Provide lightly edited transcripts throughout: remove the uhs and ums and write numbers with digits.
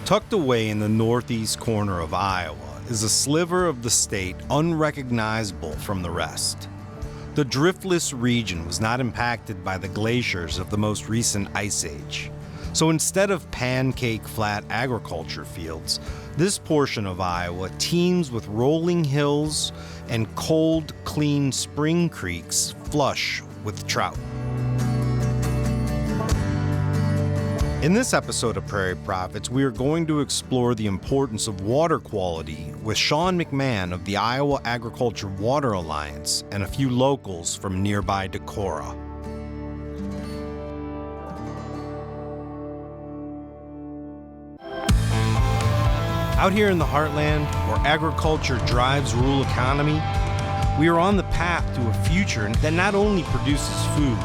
Tucked away in the northeast corner of Iowa is a sliver of the state unrecognizable from the rest. The Driftless Region was not impacted by the glaciers of the most recent ice age. So instead of pancake flat agriculture fields, this portion of Iowa teems with rolling hills and cold, clean spring creeks flush with trout. In this episode of Prairie Prophets, we are going to explore the importance of water quality with Sean McMahon of the Iowa Agriculture Water Alliance and a few locals from nearby Decorah. Out here in the heartland, where agriculture drives rural economy, we are on the path to a future that not only produces food,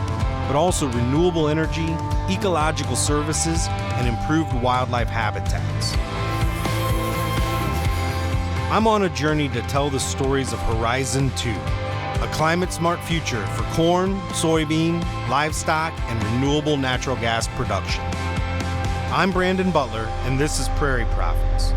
but also renewable energy, ecological services, and improved wildlife habitats. I'm on a journey to tell the stories of Horizon 2, a climate-smart future for corn, soybean, livestock, and renewable natural gas production. I'm Brandon Butler, and this is Prairie Prophets.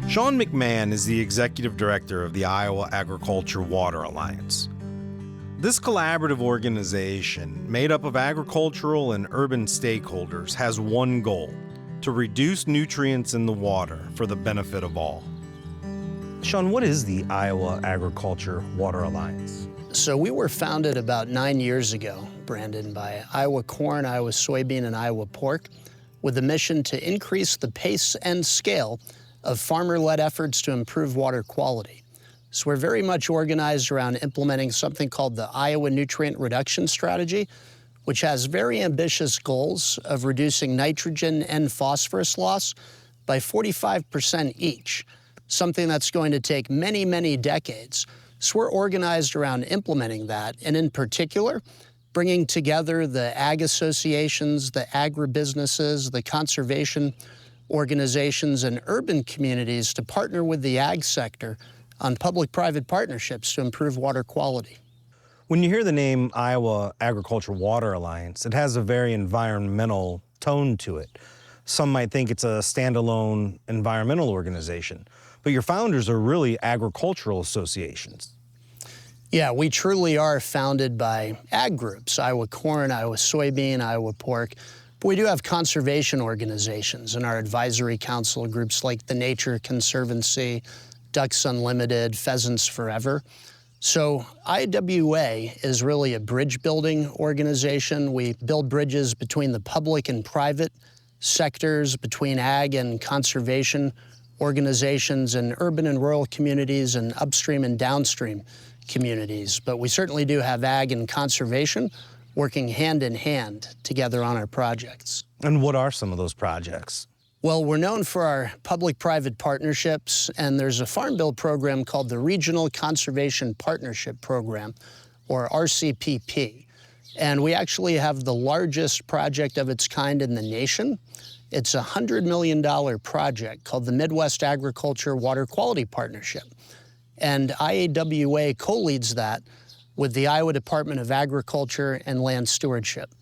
Sean McMahon is the executive director of the Iowa Agriculture Water Alliance. This collaborative organization, made up of agricultural and urban stakeholders, has one goal: to reduce nutrients in the water for the benefit of all. Sean, what is the Iowa Agriculture Water Alliance? So we were founded about 9 years ago, Brandon, by Iowa corn, Iowa soybean, and Iowa pork, with a mission to increase the pace and scale of farmer-led efforts to improve water quality. So we're very much organized around implementing something called the Iowa Nutrient Reduction Strategy, which has very ambitious goals of reducing nitrogen and phosphorus loss by 45% each, something that's going to take many, many decades. So we're organized around implementing that, and in particular, bringing together the ag associations, the agribusinesses, the conservation organizations, and urban communities to partner with the ag sector on public-private partnerships to improve water quality. When you hear the name Iowa Agriculture Water Alliance, it has a very environmental tone to it. Some might think it's a standalone environmental organization, but your founders are really agricultural associations. Yeah, we truly are founded by ag groups, Iowa corn, Iowa soybean, Iowa pork. But we do have conservation organizations in our advisory council, groups like the Nature Conservancy, Ducks Unlimited, Pheasants Forever. So IAWA is really a bridge-building organization. We build bridges between the public and private sectors, between ag and conservation organizations, and urban and rural communities, and upstream and downstream communities. But we certainly do have ag and conservation working hand in hand together on our projects. And what are some of those projects? Well, we're known for our public-private partnerships, and there's a Farm Bill program called the Regional Conservation Partnership Program, or RCPP. And we actually have the largest project of its kind in the nation. It's a $100 million project called the Midwest Agriculture Water Quality Partnership. And IAWA co-leads that with the Iowa Department of Agriculture and Land Stewardship.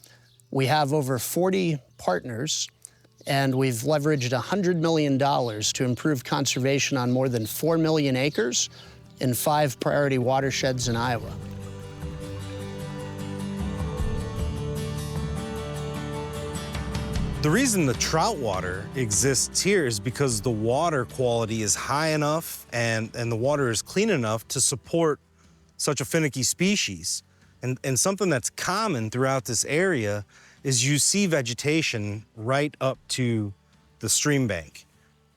We have over 40 partners, and we've leveraged $100 million to improve conservation on more than 4 million acres in 5 priority watersheds in Iowa. The reason the trout water exists here is because the water quality is high enough and the water is clean enough to support such a finicky species. And something that's common throughout this area is you see vegetation right up to the stream bank.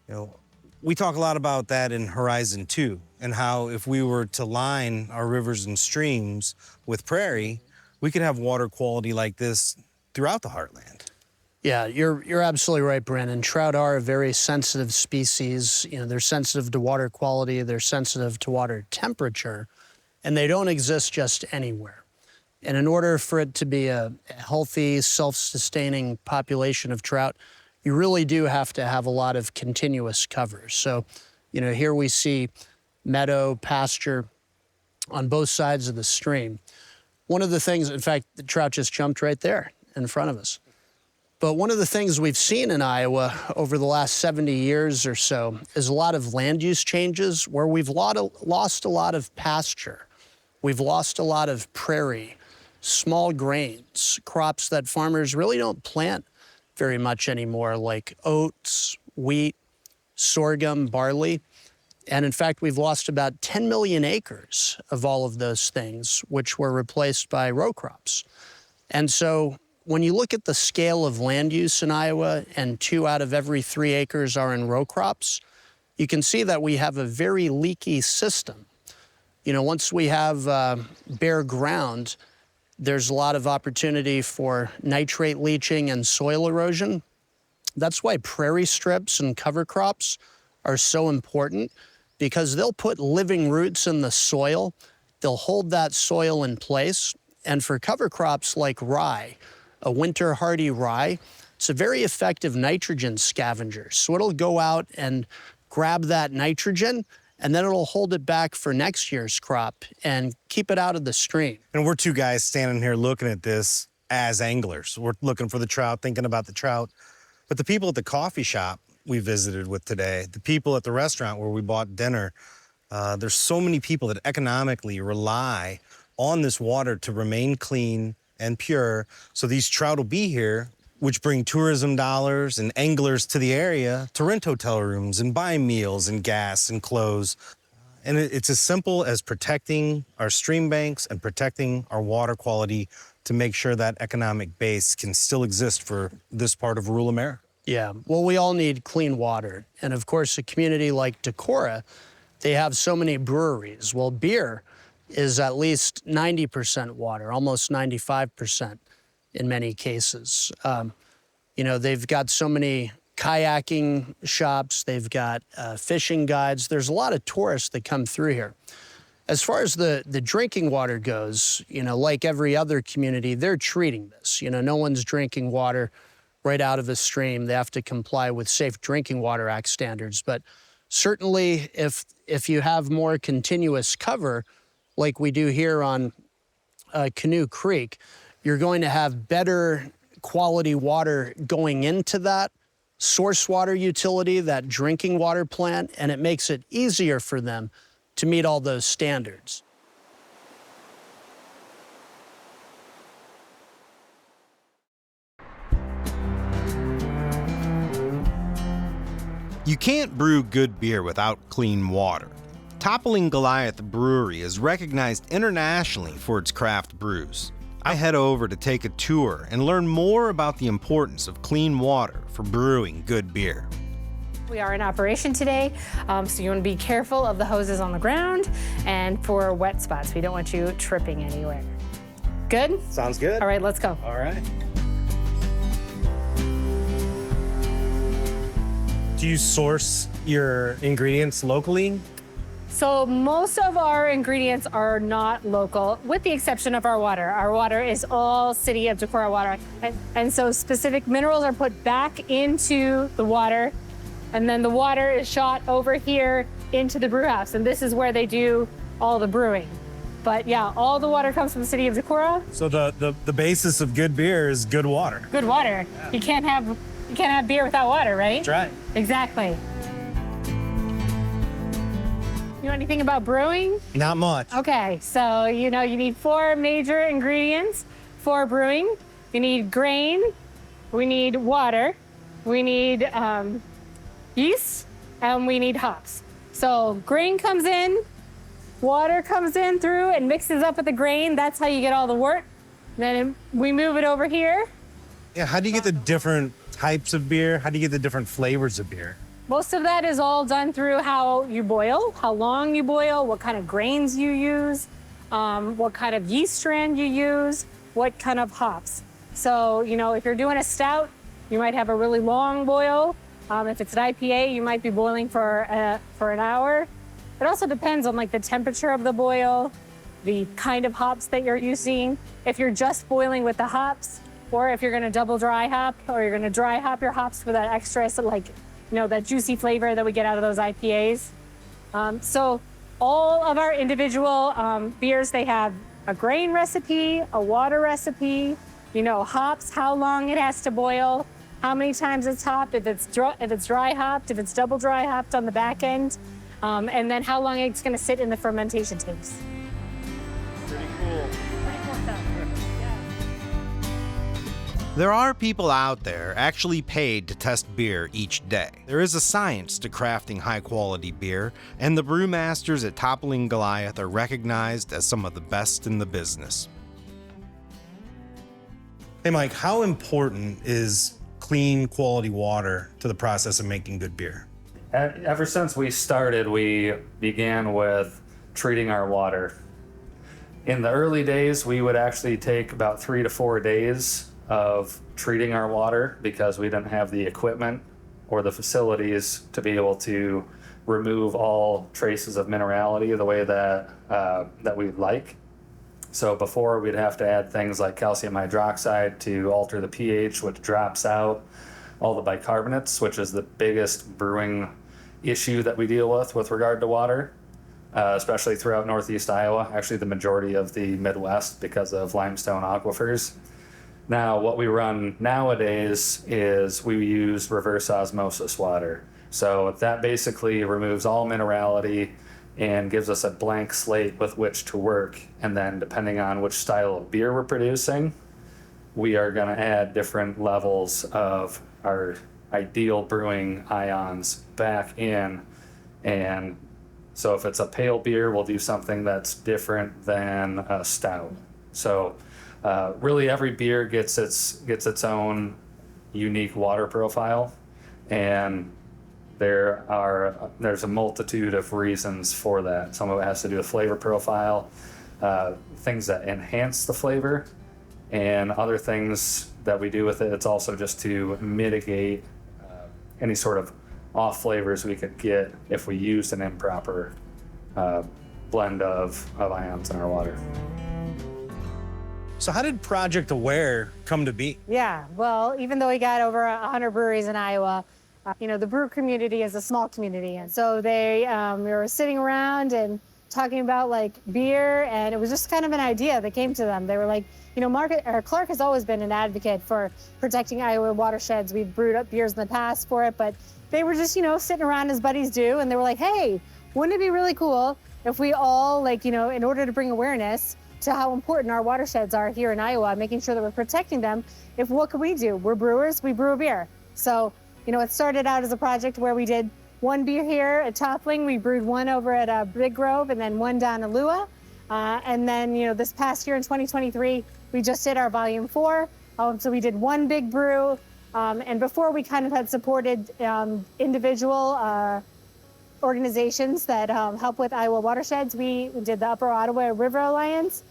You know, we talk a lot about that in Horizon 2, and how if we were to line our rivers and streams with prairie, we could have water quality like this throughout the heartland. Yeah, you're absolutely right, Brandon. Trout are a very sensitive species. You know, they're sensitive to water quality, they're sensitive to water temperature, and they don't exist just anywhere. And in order for it to be a healthy, self-sustaining population of trout, you really do have to have a lot of continuous cover. So You know, here we see meadow, pasture on both sides of the stream. One of the things, in fact, the trout just jumped right there in front of us. But one of the things we've seen in Iowa over the last 70 years or so is a lot of land use changes where we've lost a lot of pasture. We've lost a lot of prairie, small grains, crops that farmers really don't plant very much anymore, like oats, wheat, sorghum, barley. And in fact, we've lost about 10 million acres of all of those things, which were replaced by row crops. And so when you look at the scale of land use in Iowa, and 2 out of every 3 acres are in row crops, you can see that we have a very leaky system. You know, once we have bare ground, there's a lot of opportunity for nitrate leaching and soil erosion. That's why prairie strips and cover crops are so important, because they'll put living roots in the soil. They'll hold that soil in place. And for cover crops like rye, a winter hardy rye, it's a very effective nitrogen scavenger. So it'll go out and grab that nitrogen, and then it'll hold it back for next year's crop and keep it out of the stream. And we're 2 guys standing here looking at this as anglers. We're looking for the trout, thinking about the trout. But the people at the coffee shop we visited with today, the people at the restaurant where we bought dinner, there's so many people that economically rely on this water to remain clean and pure. So these trout will be here, which bring tourism dollars and anglers to the area to rent hotel rooms and buy meals and gas and clothes. And it's as simple as protecting our stream banks and protecting our water quality to make sure that economic base can still exist for this part of rural America. Yeah, well, we all need clean water. And of course, a community like Decorah, they have so many breweries. Well, beer is at least 90% water, almost 95% in many cases. You know, they've got so many kayaking shops, they've got fishing guides. There's a lot of tourists that come through here. As far as the drinking water goes, you know, like every other community, they're treating this. You know, no one's drinking water right out of a stream. They have to comply with Safe Drinking Water Act standards. But certainly, if you have more continuous cover, like we do here on Canoe Creek, you're going to have better quality water going into that source water utility, that drinking water plant, and it makes it easier for them to meet all those standards. You can't brew good beer without clean water. Toppling Goliath Brewery is recognized internationally for its craft brews. I head over to take a tour and learn more about the importance of clean water for brewing good beer. We are in operation today, so you want to be careful of the hoses on the ground and for wet spots. We don't want you tripping anywhere. Good? Sounds good. All right, let's go. All right. Do you source your ingredients locally? So most of our ingredients are not local, with the exception of our water. Our water is all City of Decorah water. And so specific minerals are put back into the water, and then the water is shot over here into the brew house. And this is where they do all the brewing. But yeah, all the water comes from the City of Decorah. So the basis of good beer is good water. Good water. Yeah. You can't have beer without water, right? That's right. Exactly. You know anything about brewing? Not much. Okay, so you know you need 4 major ingredients for brewing. You need grain, we need water, we need yeast, and we need hops. So grain comes in, water comes in through and mixes up with the grain. That's how you get all the wort. Then we move it over here. Yeah, how do you get the different types of beer? How do you get the different flavors of beer? Most of that is all done through how you boil, how long you boil, what kind of grains you use, what kind of yeast strand you use, what kind of hops. So, you know, if you're doing a stout, you might have a really long boil. If it's an IPA, you might be boiling for an hour. It also depends on like the temperature of the boil, the kind of hops that you're using. If you're just boiling with the hops, or if you're gonna double dry hop, or you're gonna dry hop your hops for that extra, so like, you know, that juicy flavor that we get out of those IPAs. So all of our individual beers, they have a grain recipe, a water recipe, you know, hops, how long it has to boil, how many times it's hopped, if it's dry hopped, if it's double dry hopped on the back end, and then how long it's going to sit in the fermentation tanks. Pretty cool. Pretty cool stuff. There are people out there actually paid to test beer each day. There is a science to crafting high-quality beer, and the brewmasters at Toppling Goliath are recognized as some of the best in the business. Hey Mike, how important is clean, quality water to the process of making good beer? Ever since we started, we began with treating our water. In the early days, we would actually take about 3 to 4 days of treating our water because we didn't have the equipment or the facilities to be able to remove all traces of minerality the way that we'd like. So before, we'd have to add things like calcium hydroxide to alter the pH, which drops out all the bicarbonates, which is the biggest brewing issue that we deal with regard to water, especially throughout Northeast Iowa, actually the majority of the Midwest because of limestone aquifers. Now, what we run nowadays is we use reverse osmosis water. So that basically removes all minerality and gives us a blank slate with which to work. And then depending on which style of beer we're producing, we are going to add different levels of our ideal brewing ions back in. And so if it's a pale beer, we'll do something that's different than a stout. So really every beer gets its own unique water profile, and there's a multitude of reasons for that. Some of it has to do with flavor profile, things that enhance the flavor, and other things that we do with it. It's also just to mitigate any sort of off flavors we could get if we used an improper blend of ions in our water. So how did Project A.W.A.R.E come to be? Yeah, well, even though we got over 100 breweries in Iowa, you know, the brew community is a small community. And so we were sitting around and talking about like beer, and it was just kind of an idea that came to them. They were like, you know, Clark has always been an advocate for protecting Iowa watersheds. We've brewed up beers in the past for it, but they were just, you know, sitting around as buddies do. And they were like, hey, wouldn't it be really cool if we all, like, you know, in order to bring awareness to how important our watersheds are here in Iowa, making sure that we're protecting them, what can we do? We're brewers, we brew a beer. So, you know, it started out as a project where we did one beer here at Toppling. We brewed one over at Big Grove and then one down at IAWA. And then, you know, this past year in 2023, we just did our volume 4. So we did one big brew. And before we kind of had supported individual organizations that help with Iowa watersheds. We did the Upper Ottawa River Alliance.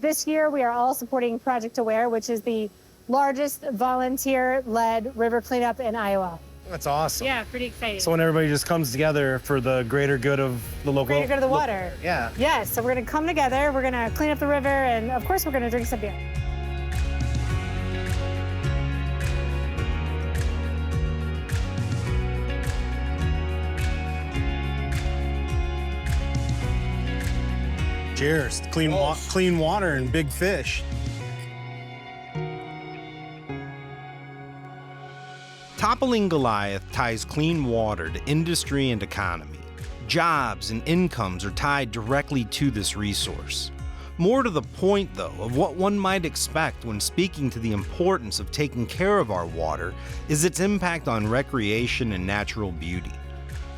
This year, we are all supporting Project A.W.A.R.E, which is the largest volunteer-led river cleanup in Iowa. That's awesome. Yeah, pretty exciting. So when everybody just comes together for the greater good of the local... Greater good of the water. Yeah. Yes, so we're going to come together, we're going to clean up the river, and of course, we're going to drink some beer. Cheers. Clean water and big fish. Toppling Goliath ties clean water to industry and economy. Jobs and incomes are tied directly to this resource. More to the point, though, of what one might expect when speaking to the importance of taking care of our water is its impact on recreation and natural beauty.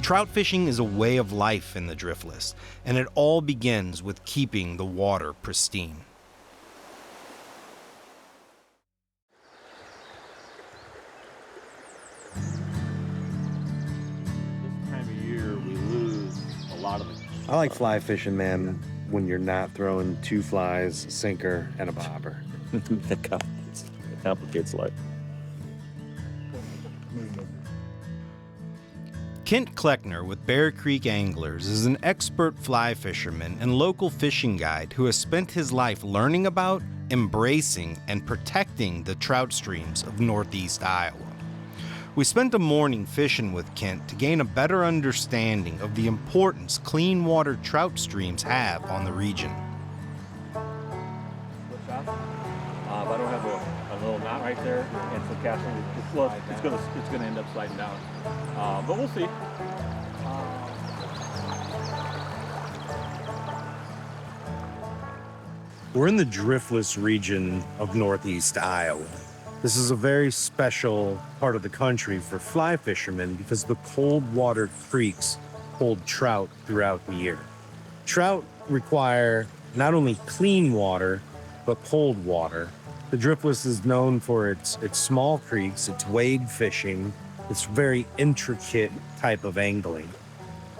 Trout fishing is a way of life in the Driftless, and it all begins with keeping the water pristine. This time of year, we lose a lot of it. I like fly fishing, man, when you're not throwing 2 flies, a sinker, and a bobber. It complicates life. Kent Kleckner with Bear Creek Anglers is an expert fly fisherman and local fishing guide who has spent his life learning about, embracing, and protecting the trout streams of Northeast Iowa. We spent a morning fishing with Kent to gain a better understanding of the importance clean water trout streams have on the region. I don't have a little knot right there, and so casting it's gonna end up sliding down. But we'll see. We're in the Driftless region of northeast Iowa. This is a very special part of the country for fly fishermen because the cold water creeks hold trout throughout the year. Trout require not only clean water, but cold water. The Driftless is known for its small creeks, its wade fishing, its very intricate type of angling.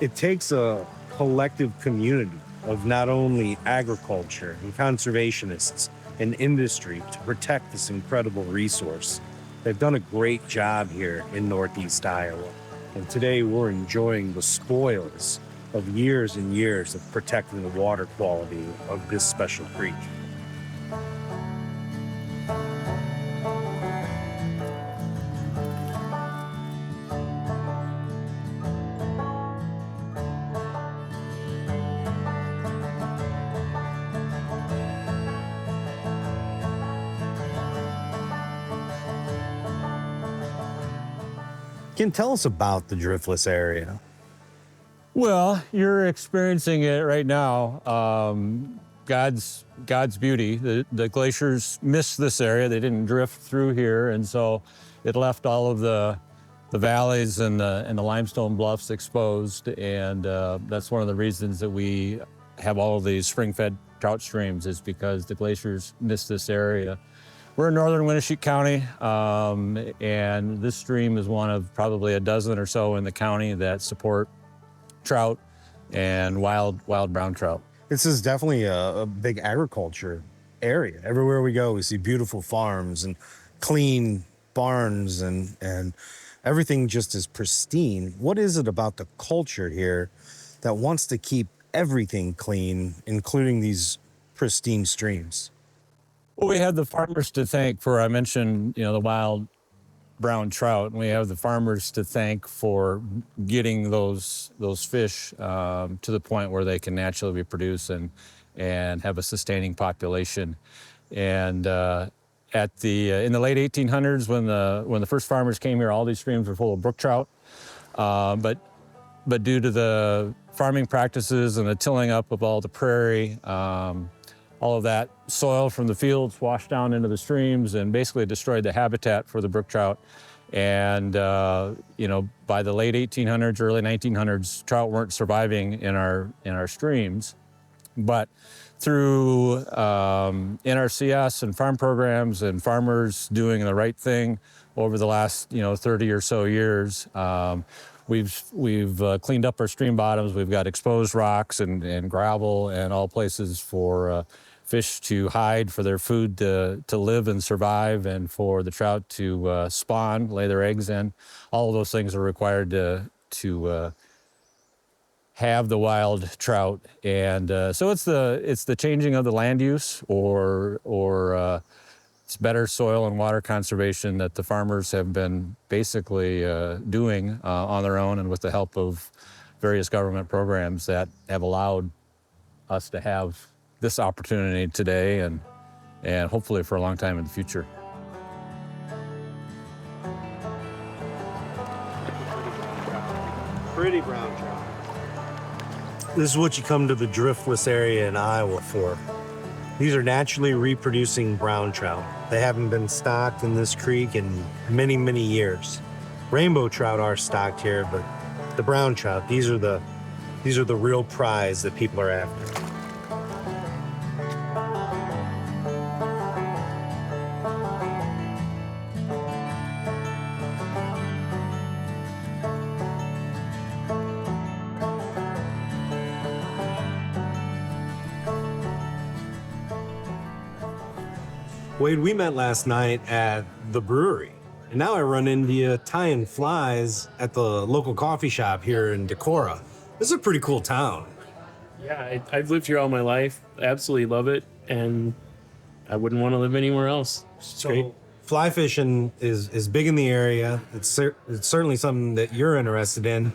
It takes a collective community of not only agriculture and conservationists and industry to protect this incredible resource. They've done a great job here in northeast Iowa. And today we're enjoying the spoils of years and years of protecting the water quality of this special creek. Can tell us about the Driftless area. Well, you're experiencing it right now. God's beauty. The glaciers missed this area. They didn't drift through here, and so it left all of the valleys and the limestone bluffs exposed. And that's one of the reasons that we have all of these spring-fed trout streams, is because the glaciers missed this area. We're in northern Winneshiek County, and this stream is one of probably a dozen or so in the county that support trout and wild brown trout. This is definitely a big agriculture area. Everywhere we go, we see beautiful farms and clean barns, and everything just is pristine. What is it about the culture here that wants to keep everything clean, including these pristine streams? Well, we have the farmers to thank for, I mentioned, the wild brown trout, and we have the farmers to thank for getting those fish to the point where they can naturally be produced and have a sustaining population. And in the late 1800s, when the first farmers came here, all these streams were full of brook trout. But due to the farming practices and the tilling up of all the prairie, all of that soil from the fields washed down into the streams and basically destroyed the habitat for the brook trout. And by the late 1800s, early 1900s, trout weren't surviving in our streams. But through NRCS and farm programs and farmers doing the right thing over the last 30 or so years, we've cleaned up our stream bottoms. We've got exposed rocks and gravel and all places for fish to hide, for their food to live and survive, and for the trout to spawn, lay their eggs in. All of those things are required to have the wild trout. And so it's the changing of the land use, or it's better soil and water conservation that the farmers have been basically doing on their own, and with the help of various government programs that have allowed us to have this opportunity today and hopefully for a long time in the future. Pretty brown trout. This is what you come to the Driftless area in Iowa for. These are naturally reproducing brown trout. They haven't been stocked in this creek in many, many years. Rainbow trout are stocked here, but the brown trout, these are the real prize that people are after. Wade, we met last night at the brewery, and now I run into you tying flies at the local coffee shop here in Decorah. This is a pretty cool town. Yeah, I've lived here all my life. I absolutely love it, and I wouldn't want to live anywhere else. It's great. fly fishing is big in the area. It's certainly something that you're interested in.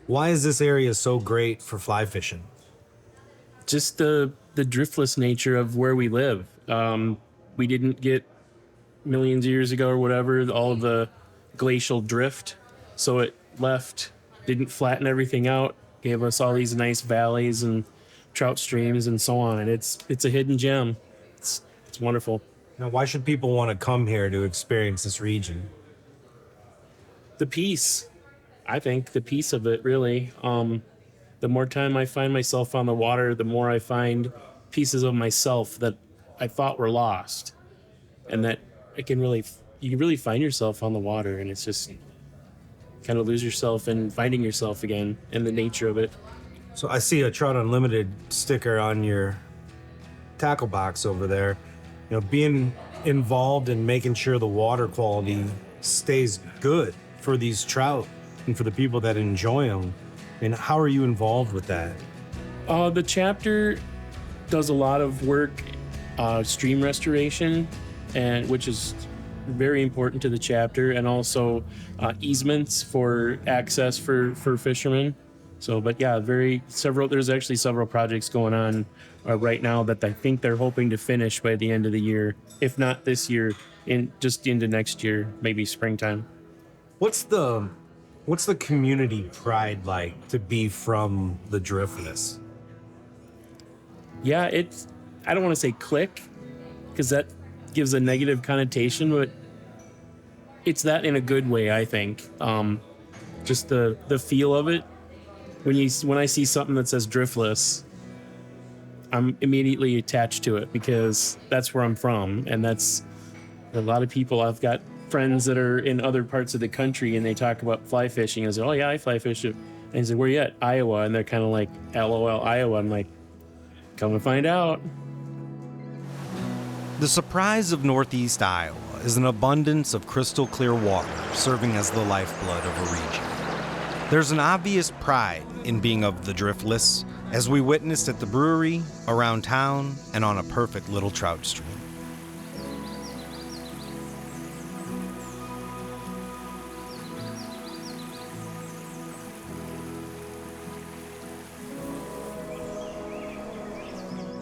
Why is this area so great for fly fishing? Just the driftless nature of where we live. We didn't get millions of years ago or whatever all of the glacial drift, so it left, didn't flatten everything out, gave us all these nice valleys and trout streams and so on. And it's a hidden gem. It's wonderful. Now, why should people want to come here to experience this region? The peace, I think, the peace of it, really. The more time I find myself on the water, the more I find pieces of myself that I thought were lost, and that you can really find yourself on the water, and it's just kind of lose yourself in finding yourself again and the nature of it. So I see a Trout Unlimited sticker on your tackle box over there. You know, being involved in making sure the water quality stays good for these trout and for the people that enjoy them. And how are you involved with that? The chapter does a lot of work, stream restoration, and which is very important to the chapter, and also easements for access for fishermen. So, but yeah, there's actually several projects going on right now that I think they're hoping to finish by the end of the year, if not this year, just into next year, maybe springtime. What's the community pride like to be from the Driftless? Yeah, I don't want to say clique, because that gives a negative connotation, but it's that in a good way, I think. Just the feel of it. When I see something that says Driftless, I'm immediately attached to it because that's where I'm from, and that's a lot of people. I've got friends that are in other parts of the country, and they talk about fly fishing. I say, "Oh yeah, I fly fish." And I say, "Where you at?" "Iowa," and they're kind of like, "LOL, Iowa." I'm like, "Come and find out." The surprise of Northeast Iowa is an abundance of crystal clear water serving as the lifeblood of a region. There's an obvious pride in being of the Driftless, as we witnessed at the brewery, around town, and on a perfect little trout stream.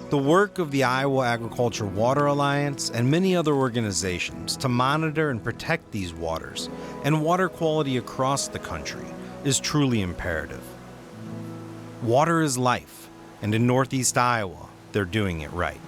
The work of the Iowa Agriculture Water Alliance and many other organizations to monitor and protect these waters and water quality across the country is truly imperative. Water is life, and in Northeast Iowa, they're doing it right.